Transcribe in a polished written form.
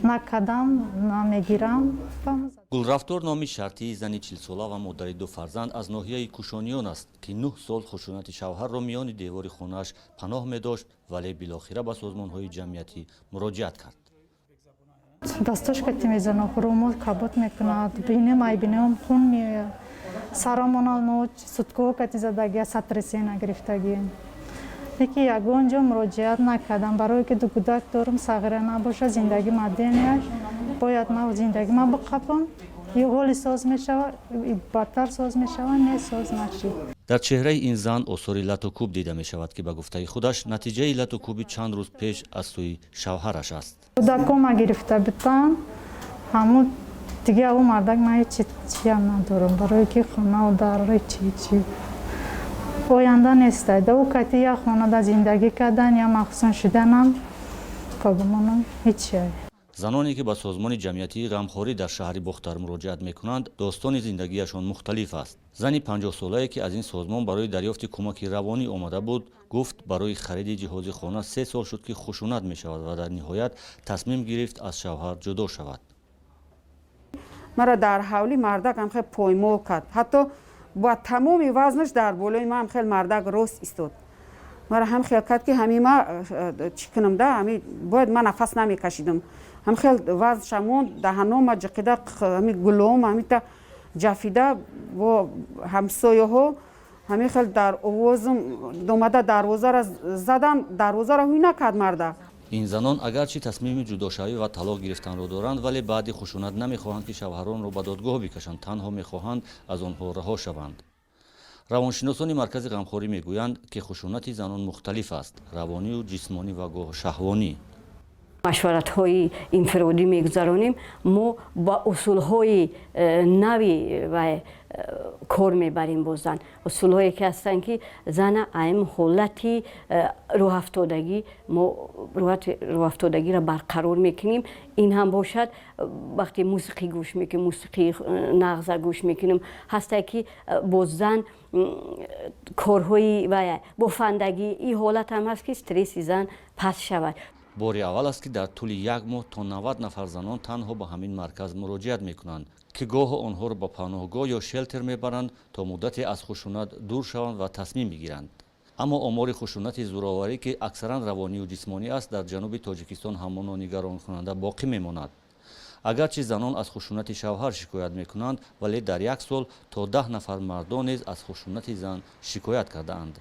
накадам, намегирам. гулрафтор номи шартии зани 40сола ва модари 2 фарзанд аз ноҳияи кушониён аст ки 9 сол хушунати шавҳарро миёни девори хонааш паноҳ медошт, вале билохира ба созмонҳои ҷамъиятӣ муроҷиат кард. Дасташ кати мезана, хурумот кабот мекунад, бинем айбинем хун меояд. Сарамона ноч, суткоҳо кати задагия, сатреси нагирифтагӣ. Яки ягон ҷо муроҷиат накардам, барое ки ду кӯдак дорам, сағира набошад, зиндагӣ маденият, бояд ман зиндагима биқапам, ё ҳоли соз мешавад, бадтар соз мешавад, не соз нашид. дар чеҳраи ин зан осори латукуб дида мешавад ки ба гуфтаи худаш натиҷаи латукуби чанд рӯз пеш аз сӯи шавҳараш аст. Кӯдакома гирифта битан, ҳамун дига ӯ мардак ман чиям надорам, барое ки хонаву дарри чи оянда нестайда. Ӯ кати як хонада зиндагӣ кардан я маҳсун шуданам кагумонам ҳичай. заноне ки ба созмони ҷамъиятии ғамхорӣ дар шаҳри бохтар муроҷиат мекунанд, достони зиндагиашон мухталиф аст. зани 50солае ки аз ин созмон барои дарёфти кумаки равонӣ омада буд, гуфт барои хариди ҷиҳози хона 3 сол шуд ки хушунат мешавад ва дар ниҳоят тасмим гирифт аз шавҳар ҷудо шавад. мара дар ҳавли мардакам хеле поймол кард, ҳатто ба тамоми вазнаш дар болои ман хеле мардак рост истод. мара ҳам хел кард ки ҳами ма чӣ кунам да, ҳами бояд ман нафас намекашидам. ҳам хел вазнашам монд, даҳанома ҷиқида, ҳами гулом ҳамита ҷафида бо ҳамсояҳо ҳами хел дар овозам домада дарвозара задам, дарвозара ҳуйна кард мардак. ин занон агарчи тасмими ҷудошавӣ ва талоқ гирифтанро доранд, вале баъди хушунат намехоҳанд ки шавҳаронро ба додгоҳ бикашанд, танҳо мехоҳанд аз онҳо раҳо шаванд. равоншиносони маркази ғамхорӣ мегӯянд ки хушунати занон мухталиф аст: равонию ҷисмонӣ ва гоҳ шаҳвонӣ. машваратҳои инфиродӣ мегузаронем, мо ба усулҳои нави ва кор мебарем бо зан. усулҳое ки ҳастанд ки зана аим ҳолати рӯҳафтодагӣ, мо рӯҳафтодагиро барқарор мекунем. ин ҳам бошад вақте мусиқӣ гӯш мекунем, мусиқии нағза гӯш мекунем, ҳастае ки бо зан корҳои ва бофандагӣ, ин ҳолат ҳам ҳаст ки стресси зан паст шавад. бори аввал аст ки дар тӯли як моҳ то 90 нафар занон танҳо ба ҳамин марказ муроҷиат мекунанд, ки гоҳо онҳоро ба паноҳгоҳ ё шелтер мебаранд то муддате аз хушунат дур шаванд ва тасмим бигиранд. аммо омори хушунати зӯроварӣ ки аксаран равонию ҷисмонӣ аст, дар ҷануби Тоҷикистон ҳамоно нигаронкунанда боқӣ мемонад. агарчи занон аз хушунати шавҳар шикоят мекунанд, вале дар як сол то 10 нафар мардон низ аз хушунати зан шикоят кардаанд.